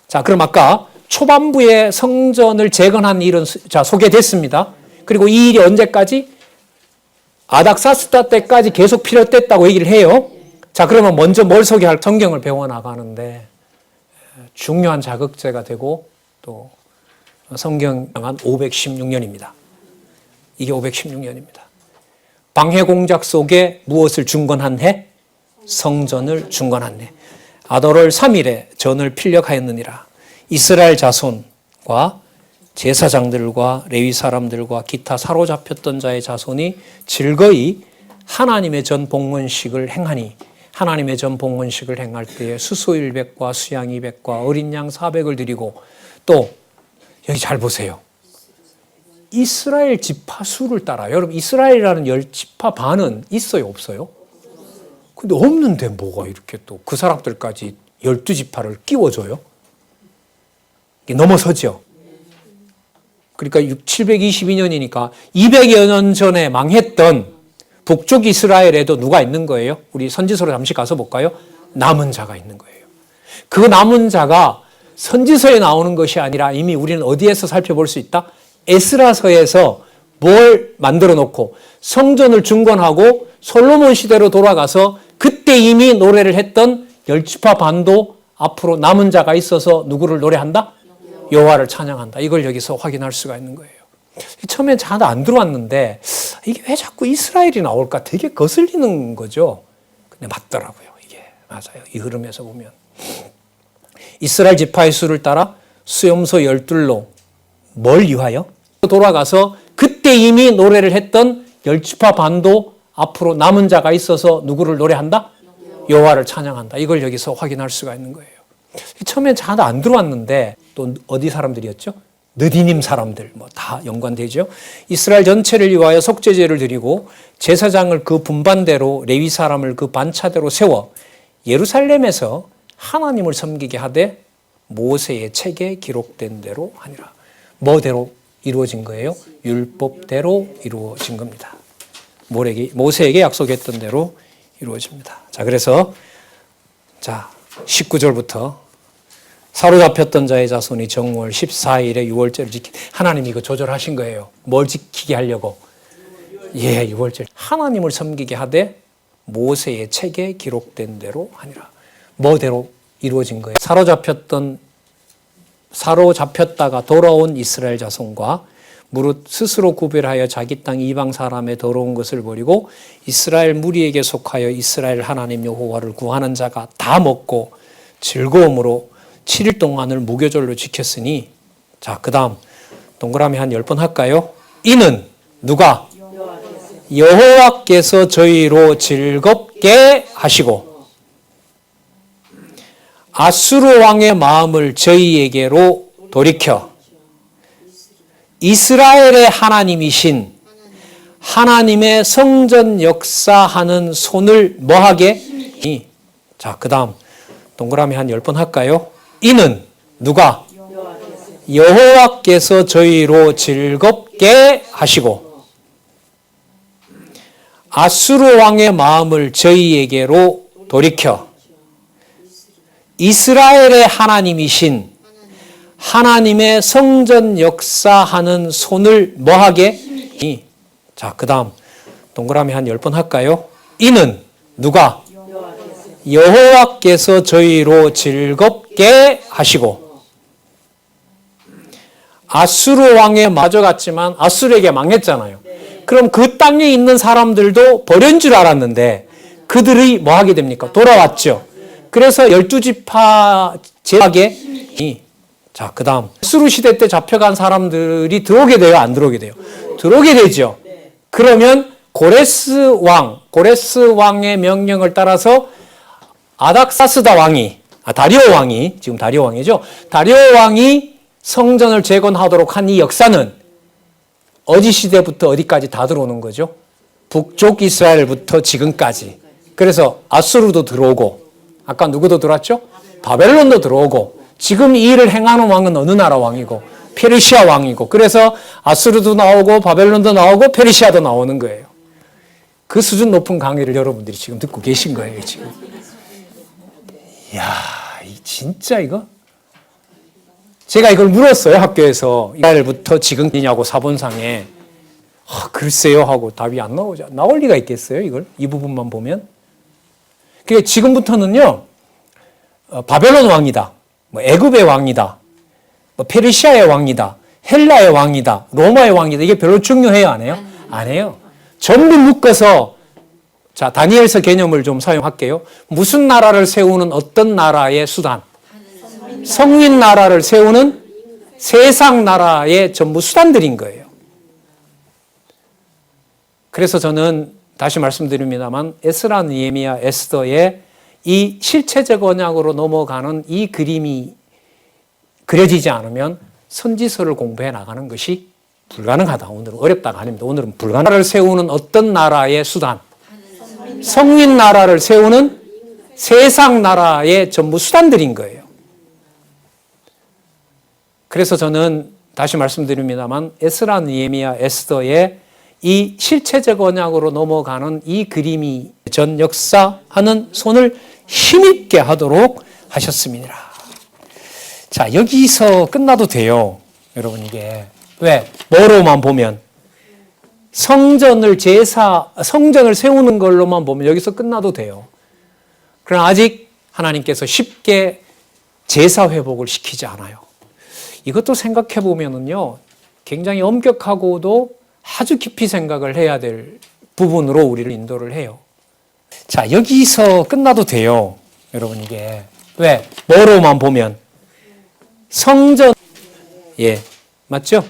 자, 그럼 아까 초반부에 성전을 재건한 일은 자, 소개됐습니다. 그리고 이 일이 언제까지? 아닥사스다 때까지 계속 필요했다고 얘기를 해요. 자, 그러면 먼저 뭘 소개할? 성경을 배워나가는데 중요한 자극제가 되고 또 성경 한 516년입니다. 이게 516년입니다. 방해 공작 속에 무엇을 중건한 해? 성전을 중건한 해. 아도월 3일에 전을 필력하였느니라. 이스라엘 자손과 제사장들과 레위 사람들과 기타 사로잡혔던 자의 자손이 즐거이 하나님의 전 봉헌식을 행하니 하나님의 전 봉헌식을 행할 때에 수소 100과 수양 200과 어린 양 400을 드리고 또 여기 잘 보세요. 이스라엘 지파 수를 따라 여러분 이스라엘이라는 10지파 반은 있어요 없어요? 근데 없는데 뭐가 이렇게 또 그 사람들까지 12지파를 끼워줘요? 이게 넘어서죠. 그러니까 722년이니까 200여 년 전에 망했던 북쪽 이스라엘에도 누가 있는 거예요? 우리 선지서로 잠시 가서 볼까요? 남은 자가 있는 거예요. 그 남은 자가 선지서에 나오는 것이 아니라 이미 우리는 어디에서 살펴볼 수 있다? 에스라서에서 뭘 만들어 놓고 성전을 중건하고 솔로몬 시대로 돌아가서 그때 이미 노래를 했던 10지파 반도 앞으로 남은 자가 있어서 누구를 노래한다? 여호와를 찬양한다. 이걸 여기서 확인할 수가 있는 거예요. 처음엔 잘 안 들어왔는데 이게 왜 자꾸 이스라엘이 나올까 되게 거슬리는 거죠. 근데 맞더라고요. 이게 맞아요. 이 흐름에서 보면 이스라엘 지파의 수를 따라 수염소 12로 뭘 위하여? 돌아가서 그때 이미 노래를 했던 10지파 반도 앞으로 남은 자가 있어서 누구를 노래한다? 여호와를 찬양한다. 이걸 여기서 확인할 수가 있는 거예요. 처음엔 잘 안 들어왔는데 또 어디 사람들이었죠? 느디님 사람들 뭐 다 연관되죠. 이스라엘 전체를 위하여 속죄제를 드리고 제사장을 그 분반대로 레위 사람을 그 반차대로 세워 예루살렘에서 하나님을 섬기게 하되 모세의 책에 기록된 대로 하니라. 뭐대로 이루어진 거예요? 율법대로 이루어진 겁니다. 모세에게 약속했던 대로 이루어집니다. 자, 그래서 자 19절부터 사로잡혔던 자의 자손이 정월 14일에 유월절을 하나님이 이거 조절하신 거예요. 뭘 지키게 하려고? 예, 유월절. 하나님을 섬기게 하되 모세의 책에 기록된 대로 하니라. 뭐대로 이루어진 거예요? 사로잡혔다가 돌아온 이스라엘 자손과 무릇 스스로 구별하여 자기 땅 이방 사람의 더러운 것을 버리고 이스라엘 무리에게 속하여 이스라엘 하나님 여호와를 구하는 자가 다 먹고 즐거움으로 7일 동안을 무교절로 지켰으니 자, 그다음 동그라미 한 10번 할까요? 이는 누가? 여호와께서 저희로 즐겁게 하시고 아수르 왕의 마음을 저희에게로 돌이켜 이스라엘의 하나님이신 하나님의 성전 역사하는 손을 뭐하게? 자, 그 다음 동그라미 한 10번 할까요? 이는 누가? 여호와께서 저희로 즐겁게 하시고 아수르 왕의 마음을 저희에게로 돌이켜 이스라엘의 하나님이신 하나님의 성전 역사하는 손을 뭐하게? 자, 그 다음 동그라미 한 10번 할까요? 이는 누가? 여호와께서 저희로 즐겁게 하시고 아수르 왕에 가져갔지만 아수르에게 망했잖아요. 그럼 그 땅에 있는 사람들도 버린 줄 알았는데 그들이 뭐 하게 됩니까? 돌아왔죠. 그래서 12지파 제하게 자, 그 다음 아수르 시대 때 잡혀간 사람들이 들어오게 돼요? 안 들어오게 돼요? 들어오게 되죠. 그러면 고레스 왕의 명령을 따라서 아닥사스다 왕이, 다리오 왕이, 지금 다리오 왕이죠. 다리오 왕이 성전을 재건하도록 한 이 역사는 어디 시대부터 어디까지 다 들어오는 거죠? 북쪽 이스라엘부터 지금까지. 그래서 아수르도 들어오고, 아까 누구도 들어왔죠? 바벨론도 들어오고, 지금 이 일을 행하는 왕은 어느 나라 왕이고, 페르시아 왕이고, 그래서 아수르도 나오고, 바벨론도 나오고, 페르시아도 나오는 거예요. 그 수준 높은 강의를 여러분들이 지금 듣고 계신 거예요, 지금. 이야, 진짜 이거? 제가 이걸 물었어요, 학교에서. 이날부터 지금이냐고 사본상에. 글쎄요 하고 답이 안 나오죠. 나올 리가 있겠어요, 이걸? 이 부분만 보면. 그게 지금부터는요, 바벨론 왕이다. 뭐 애굽의 왕이다. 뭐 페르시아의 왕이다. 헬라의 왕이다. 로마의 왕이다. 이게 별로 중요해요, 안 해요? 안 해요. 전부 묶어서, 자, 다니엘서 개념을 좀 사용할게요. 무슨 나라를 세우는 어떤 나라의 수단? 성민 나라를 세우는 세상 나라의 전부 수단들인 거예요. 그래서 저는 다시 말씀드립니다만 에스라, 느헤미야, 에스더의 이 실체적 언약으로 넘어가는 이 그림이 그려지지 않으면 선지서를 공부해 나가는 것이 불가능하다. 오늘은 어렵다가 아닙니다. 오늘은 불가능을 세우는 어떤 나라의 수단, 성민 나라를 세우는 세상 나라의 전부 수단들인 거예요. 그래서 저는 다시 말씀드립니다만 에스라, 느헤미야, 에스더의 이 실체적 언약으로 넘어가는 이 그림이 전 역사하는 손을 힘있게 하도록 하셨습니다. 자, 여기서 끝나도 돼요. 여러분 이게. 왜? 뭐로만 보면 성전을 세우는 걸로만 보면 여기서 끝나도 돼요. 그러나 아직 하나님께서 쉽게 제사 회복을 시키지 않아요. 이것도 생각해 보면은요, 굉장히 엄격하고도 아주 깊이 생각을 해야 될 부분으로 우리를 인도를 해요. 자, 여기서 끝나도 돼요. 여러분 이게. 왜? 뭐로만 보면 성전, 예, 맞죠?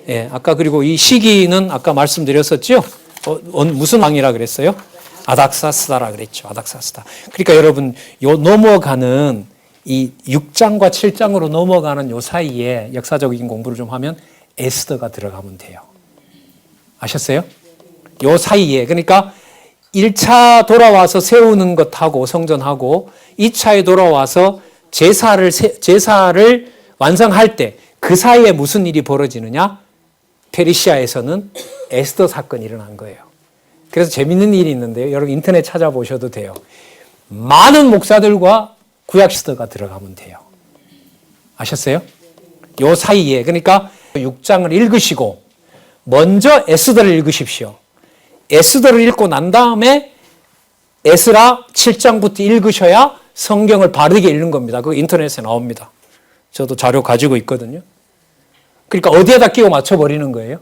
예, 아까 그리고 이 시기는 아까 말씀드렸었죠? 무슨 왕이라 그랬어요? 아닥사스다라 그랬죠. 아닥사스다. 그러니까 여러분, 요 넘어가는 이 6장과 7장으로 넘어가는 요 사이에 역사적인 공부를 좀 하면 에스더가 들어가면 돼요. 아셨어요? 요 사이에. 그러니까 1차 돌아와서 세우는 것하고 성전하고 2차에 돌아와서 제사를 완성할 때 그 사이에 무슨 일이 벌어지느냐? 페르시아에서는 에스더 사건이 일어난 거예요. 그래서 재밌는 일이 있는데요. 여러분 인터넷 찾아보셔도 돼요. 많은 목사들과 구약 시대가 들어가면 돼요. 아셨어요? 요 사이에. 그러니까 6장을 읽으시고 먼저 에스더를 읽으십시오. 에스더를 읽고 난 다음에 에스라 7장부터 읽으셔야 성경을 바르게 읽는 겁니다. 그거 인터넷에 나옵니다. 저도 자료 가지고 있거든요. 그러니까 어디에다 끼워 맞춰버리는 거예요?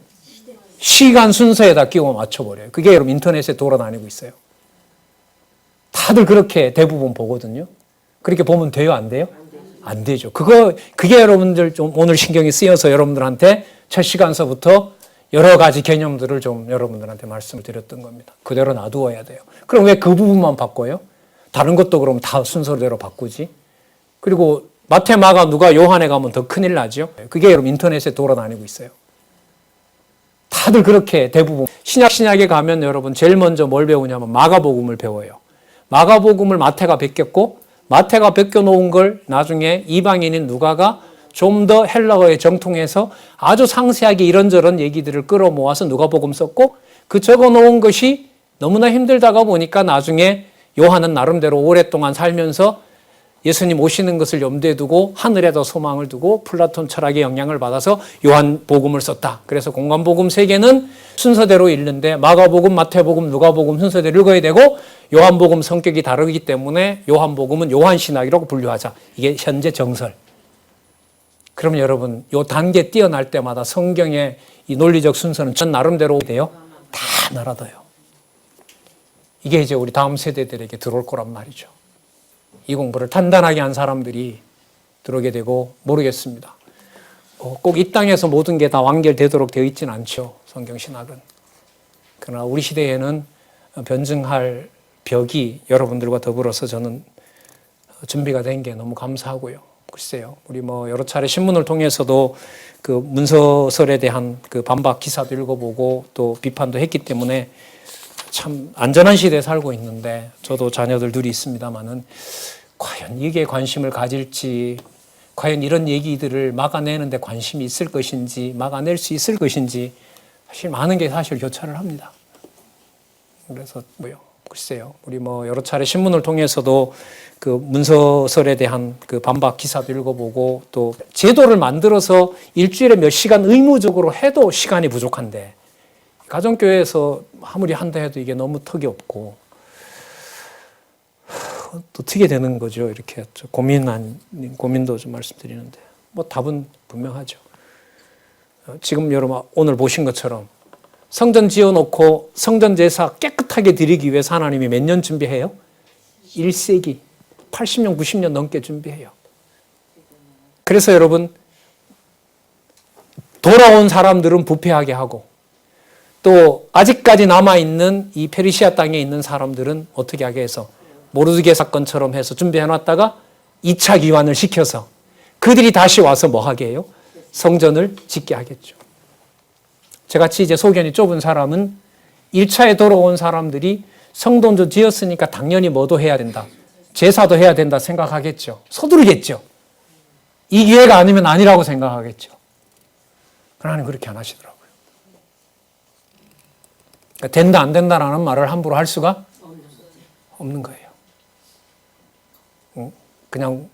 시간 순서에다 끼워 맞춰버려요. 그게 여러분 인터넷에 돌아다니고 있어요. 다들 그렇게 대부분 보거든요. 그렇게 보면 돼요? 안 돼요? 안 되죠. 그게 여러분들 좀 오늘 신경이 쓰여서 여러분들한테 첫 시간서부터 여러 가지 개념들을 좀 여러분들한테 말씀을 드렸던 겁니다. 그대로 놔두어야 돼요. 그럼 왜 그 부분만 바꿔요? 다른 것도 그럼 다 순서대로 바꾸지? 그리고 마태, 마가, 누가, 요한에 가면 더 큰일 나죠? 그게 여러분 인터넷에 돌아다니고 있어요. 다들 그렇게 대부분. 신약에 가면 여러분 제일 먼저 뭘 배우냐면 마가복음을 배워요. 마가복음을 마태가 베꼈고 마태가 베껴놓은 걸 나중에 이방인인 누가가 좀 더 헬라어에 정통해서 아주 상세하게 이런저런 얘기들을 끌어모아서 누가복음 썼고 그 적어놓은 것이 너무나 힘들다가 보니까 나중에 요한은 나름대로 오랫동안 살면서 예수님 오시는 것을 염두에 두고 하늘에다 소망을 두고 플라톤 철학의 영향을 받아서 요한복음을 썼다. 그래서 공관복음 3개는 순서대로 읽는데 마가복음, 마태복음, 누가복음 순서대로 읽어야 되고 요한복음 성격이 다르기 때문에 요한복음은 요한신학이라고 분류하자. 이게 현재 정설. 그러면 여러분 요 단계 뛰어날 때마다 성경의 이 논리적 순서는 전 나름대로 돼요. 다 날아가요. 이게 이제 우리 다음 세대들에게 들어올 거란 말이죠. 이 공부를 단단하게 한 사람들이 들어오게 되고 모르겠습니다. 꼭 이 땅에서 모든 게 다 완결되도록 되어 있지는 않죠. 성경신학은. 그러나 우리 시대에는 변증할 벽이 여러분들과 더불어서 저는 준비가 된 게 너무 감사하고요. 글쎄요. 우리 여러 차례 신문을 통해서도 그 문서설에 대한 그 반박 기사도 읽어보고 또 비판도 했기 때문에 참 안전한 시대에 살고 있는데 저도 자녀들 둘이 있습니다만은 과연 이게 관심을 가질지, 과연 이런 얘기들을 막아내는데 관심이 있을 것인지, 막아낼 수 있을 것인지 사실 많은 게 사실 교차를 합니다. 그래서 글쎄요. 우리 여러 차례 신문을 통해서도 그 문서설에 대한 그 반박 기사도 읽어보고 또 제도를 만들어서 일주일에 몇 시간 의무적으로 해도 시간이 부족한데 가정교회에서 아무리 한다 해도 이게 너무 턱이 없고 어떻게 되는 거죠? 이렇게 고민도 좀 말씀드리는데 답은 분명하죠. 지금 여러분 오늘 보신 것처럼 성전 지어놓고 성전 제사 깨끗하게 드리기 위해서 하나님이 몇 년 준비해요? 1세기, 80년, 90년 넘게 준비해요. 그래서 여러분 돌아온 사람들은 부패하게 하고 또 아직까지 남아있는 이 페르시아 땅에 있는 사람들은 어떻게 하게 해서 모르드게 사건처럼 해서 준비해놨다가 2차 기환을 시켜서 그들이 다시 와서 뭐 하게 해요? 성전을 짓게 하겠죠. 저같이 이제 소견이 좁은 사람은 1차에 돌아온 사람들이 성전도 지었으니까 당연히 뭐도 해야 된다. 제사도 해야 된다 생각하겠죠. 서두르겠죠. 이 기회가 아니면 아니라고 생각하겠죠. 하나님 그렇게 안 하시더라고요. 그러니까 된다 안 된다라는 말을 함부로 할 수가 없는 거예요. 그냥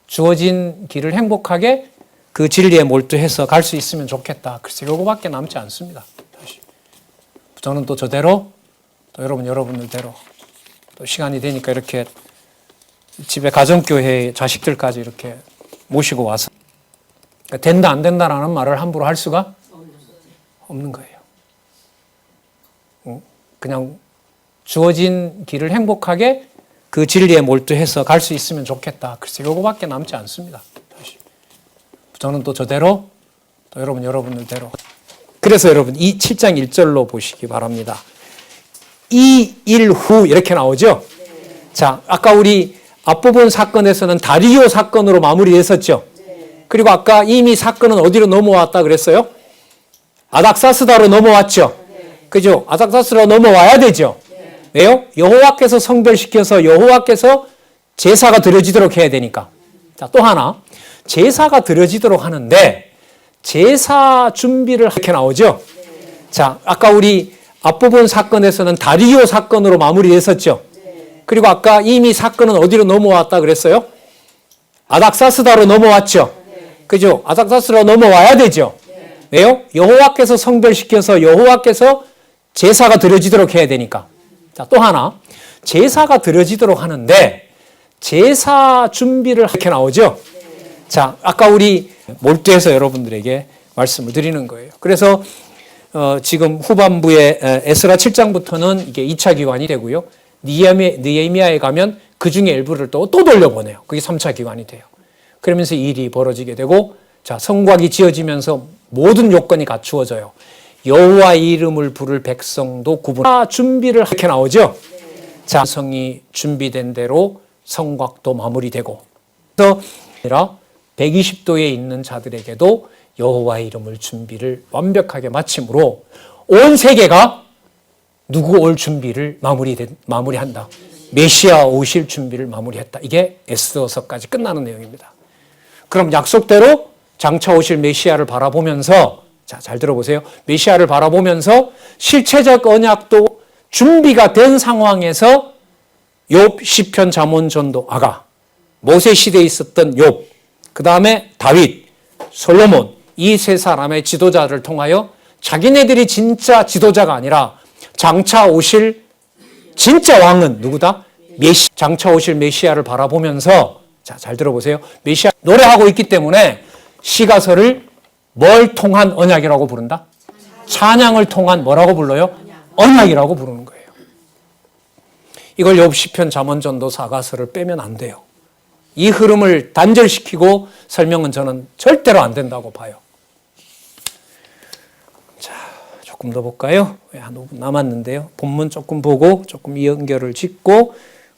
주어진 길을 행복하게 그 진리에 몰두해서 갈 수 있으면 좋겠다. 글쎄 요거밖에 남지 않습니다. 다시. 저는 또 저대로 또 여러분들대로 또 시간이 되니까 이렇게 집에 가정교회 자식들까지 이렇게 모시고 와서 그러니까 된다 안 된다라는 말을 함부로 할 수가 없는 거예요. 그냥 주어진 길을 행복하게 그 진리에 몰두해서 갈 수 있으면 좋겠다. 글쎄 요거밖에 남지 않습니다. 다시. 저는 또 저대로 또 여러분들대로. 그래서 여러분 이 7장 1절로 보시기 바랍니다. 이 일 후 이렇게 나오죠. 자, 아까 우리 앞부분 사건에서는 다리오 사건으로 마무리됐었죠. 그리고 아까 이미 사건은 어디로 넘어왔다 그랬어요? 아닥사스다로 넘어왔죠. 그죠? 아닥사스다로 넘어와야 되죠. 왜요? 여호와께서 성별시켜서 여호와께서 제사가 드려지도록 해야 되니까. 자, 또 하나. 제사가 드려지도록 하는데 제사 준비를 이렇게 나오죠. 자, 아까 우리 앞부분 사건에서는 다리오 사건으로 마무리됐었죠. 그리고 아까 이미 사건은 어디로 넘어왔다 그랬어요? 아닥사스다로 넘어왔죠. 그죠? 아닥사스다로 넘어와야 되죠. 왜요? 여호와께서 성별시켜서 여호와께서 제사가 드려지도록 해야 되니까. 자, 또 하나. 제사가 드려지도록 하는데 제사 준비를 이렇게 나오죠. 자, 아까 우리 몰두해서 여러분들에게 말씀을 드리는 거예요. 그래서 지금 후반부에 에스라 7장부터는 이게 2차 기관이 되고요. 느헤미야에 가면 그 중에 일부를 또 돌려보내요. 그게 3차 기관이 돼요. 그러면서 일이 벌어지게 되고 자, 성곽이 지어지면서 모든 요건이 갖추어져요. 여호와의 이름을 부를 백성도 준비를 이렇게 나오죠. 자, 성이 준비된 대로 성곽도 마무리되고, 또 120도에 있는 자들에게도 여호와의 이름을 준비를 완벽하게 마침으로 온 세계가 누구 올 준비를 마무리한다. 메시아 오실 준비를 마무리했다. 이게 에스더서까지 끝나는 내용입니다. 그럼 약속대로 장차 오실 메시아를 바라보면서, 자, 잘 들어보세요. 메시아를 바라보면서 실체적 언약도 준비가 된 상황에서 욥, 시편, 잠언, 전도, 아가, 모세 시대에 있었던 욥, 그 다음에 다윗, 솔로몬, 이 세 사람의 지도자를 통하여 자기네들이 진짜 지도자가 아니라 장차 오실 진짜 왕은 누구다? 장차 오실 메시아를 바라보면서, 자, 잘 들어보세요. 메시아 노래하고 있기 때문에 시가서를 뭘 통한 언약이라고 부른다? 찬양을 통한 뭐라고 불러요? 언약이라고 부르는 거예요. 이걸 욥, 시편, 잠언, 전도, 사가서를 빼면 안 돼요. 이 흐름을 단절시키고 설명은 저는 절대로 안 된다고 봐요. 자, 조금 더 볼까요? 한 5분 남았는데요. 본문 조금 보고 조금 연결을 짓고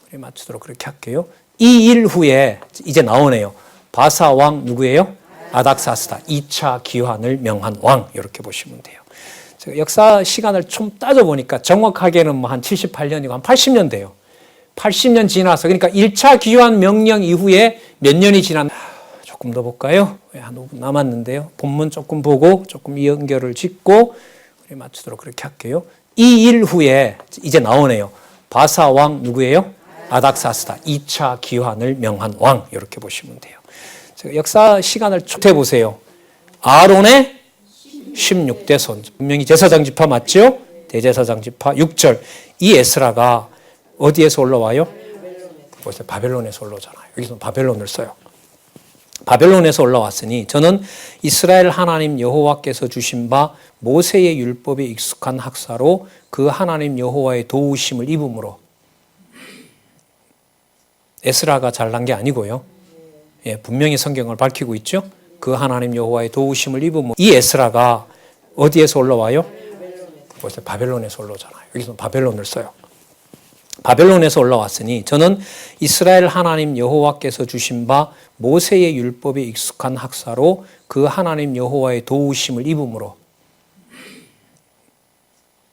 우리 맞추도록 그렇게 할게요. 이 일 후에 이제 나오네요. 바사 왕 누구예요? 아닥사스다. 2차 기환을 명한 왕, 이렇게 보시면 돼요. 제가 역사 시간을 좀 따져보니까 정확하게는 뭐 한 78년이고 한 80년 돼요. 80년 지나서, 그러니까 1차 기환 명령 이후에 몇 년이 지난, 조금 더 볼까요? 한 5분 남았는데요. 본문 조금 보고 조금 연결을 짓고 우리 맞추도록 그렇게 할게요. 이 일 후에 이제 나오네요. 바사 왕 누구예요? 아닥사스다. 2차 기환을 명한 왕, 이렇게 보시면 돼요. 제가 역사 시간을 좀 해보세요. 아론의 16대 손, 분명히 제사장 지파 맞죠? 대제사장 지파 6절. 이 에스라가 어디에서 올라와요? 보세요. 바벨론에서 올라오잖아요. 여기서 바벨론을 써요. 바벨론에서 올라왔으니 저는 이스라엘 하나님 여호와께서 주신 바 모세의 율법에 익숙한 학사로 그 하나님 여호와의 도우심을 입음으로. 에스라가 잘난 게 아니고요. 예, 분명히 성경을 밝히고 있죠. 그 하나님 여호와의 도우심을 입음으로. 이 에스라가 어디에서 올라와요? 보세요. 바벨론에서 올라오잖아요. 여기서 바벨론을 써요. 바벨론에서 올라왔으니 저는 이스라엘 하나님 여호와께서 주신 바 모세의 율법에 익숙한 학사로 그 하나님 여호와의 도우심을 입음으로.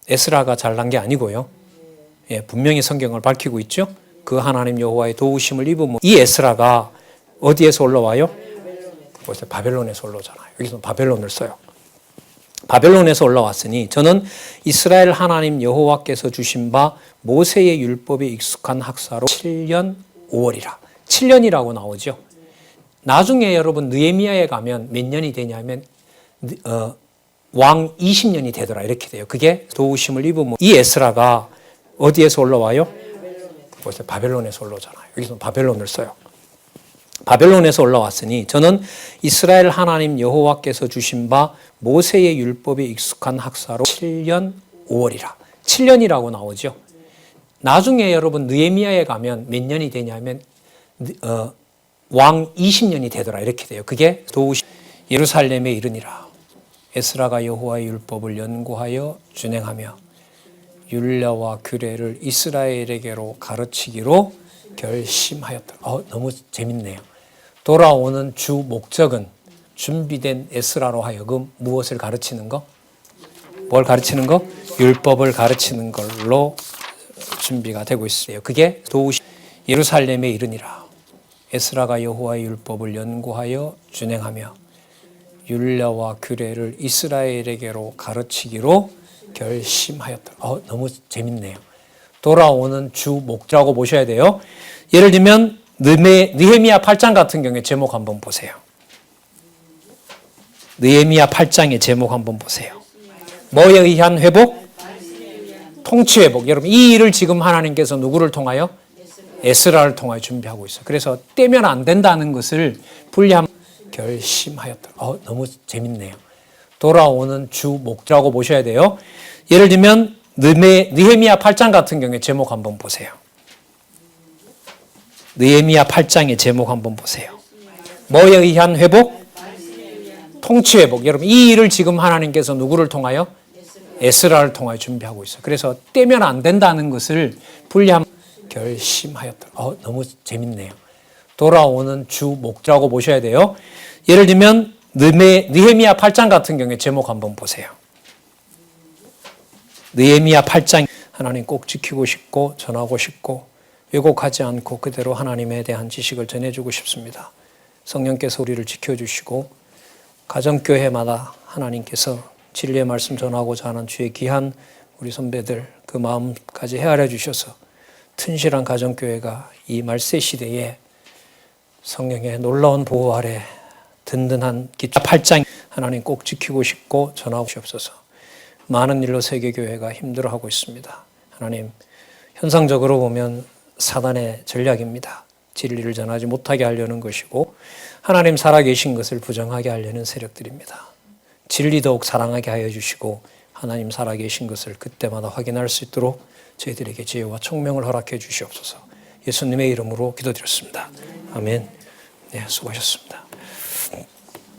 에스라가 잘난 게 아니고요. 예, 분명히 성경을 밝히고 있죠. 그 하나님 여호와의 도우심을 입음으로. 이 에스라가 어디에서 올라와요? 보세요. 바벨론에서 올라오잖아요. 여기서 바벨론을 써요. 바벨론에서 올라왔으니 저는 이스라엘 하나님 여호와께서 주신 바 모세의 율법에 익숙한 학사로 7년 5월이라. 7년이라고 나오죠. 나중에 여러분 느헤미야에 가면 몇 년이 되냐면 왕 20년이 되더라, 이렇게 돼요. 그게 도우심을 입으면. 이 에스라가 어디에서 올라와요? 보세요. 바벨론에서 올라오잖아요. 여기서 바벨론을 써요. 바벨론에서 올라왔으니 저는 이스라엘 하나님 여호와께서 주신 바 모세의 율법에 익숙한 학사로 7년 5월이라. 7년이라고 나오죠. 나중에 여러분 느헤미야에 가면 몇 년이 되냐면 왕 20년이 되더라, 이렇게 돼요. 그게 도우심. 예루살렘에 이르니라. 에스라가 여호와의 율법을 연구하여 준행하며 율례와 규례를 이스라엘에게로 가르치기로 결심하였다. 너무 재밌네요. 돌아오는 주 목적은 준비된 에스라로 하여금 무엇을 가르치는 거? 뭘 가르치는 거? 율법을 가르치는 걸로 준비가 되고 있어요. 그게 도우심. 예루살렘에 이르니라. 에스라가 여호와의 율법을 연구하여 준행하며 율례와 규례를 이스라엘에게로 가르치기로 결심하였다. 너무 재밌네요. 돌아오는 주 목적이라고 보셔야 돼요. 예를 들면 느헤미야 8장 같은 경우에 제목 한번 보세요. 느헤미야 8장의 제목 한번 보세요. 뭐에 의한 회복? 말씀에 의한 통치회복. 여러분 이 일을 지금 하나님께서 누구를 통하여? 에스라를 통하여 준비하고 있어요. 그래서 떼면 안 된다는 것을 분리하면. 여루살렘에 이르니라. 에스라가 여호와의 율법을 연구하여 준행하며 율례와 규례를 이스라엘에게로 가르치기로 결심하였다. 너무 재밌네요. 돌아오는 주 목적이라고 보셔야 돼요. 통치회복. 여러분 이 일을 지금 하나님께서 누구를 통하여? 에스라를 통하여 준비하고 있어요. 그래서 떼면 안 된다는 것을 분리하면 결심하였다. 너무 재밌네요. 돌아오는 주 목적이라고 보셔야 돼요. 예를 들면 느헤미야 8장 같은 경우에 제목 한번 보세요. 느헤미야 8장의 제목 한번 보세요. 뭐에 의한 회복? 통치회복. 여러분 이 일을 지금 하나님께서 누구를 통하여? 에스라를 통하여 준비하고 있어요. 그래서 떼면 안 된다는 것을 분리함 결심하였다. 너무 재밌네요. 돌아오는 주 목자고 보셔야 돼요. 예를 들면 느헤미야 8장 같은 경우에 제목 한번 보세요. 느헤미야 8장 하나님 꼭 지키고 싶고 전하고 싶고 왜곡하지 않고 그대로 하나님에 대한 지식을 전해주고 싶습니다. 성령께서 우리를 지켜주시고 가정교회마다 하나님께서 진리의 말씀 전하고자 하는 주의 귀한 우리 선배들 그 마음까지 헤아려 주셔서 튼실한 가정교회가 이 말세 시대에 성령의 놀라운 보호 아래 든든한 기초 8장 하나님 꼭 지키고 싶고 전하고 싶어서 많은 일로 세계교회가 힘들어하고 있습니다. 하나님 현상적으로 보면 사단의 전략입니다. 진리를 전하지 못하게 하려는 것이고 하나님 살아계신 것을 부정하게 하려는 세력들입니다. 진리 더욱 사랑하게 하여 주시고 하나님 살아계신 것을 그때마다 확인할 수 있도록 저희들에게 지혜와 총명을 허락해 주시옵소서. 예수님의 이름으로 기도드렸습니다. 아멘. 네, 수고하셨습니다.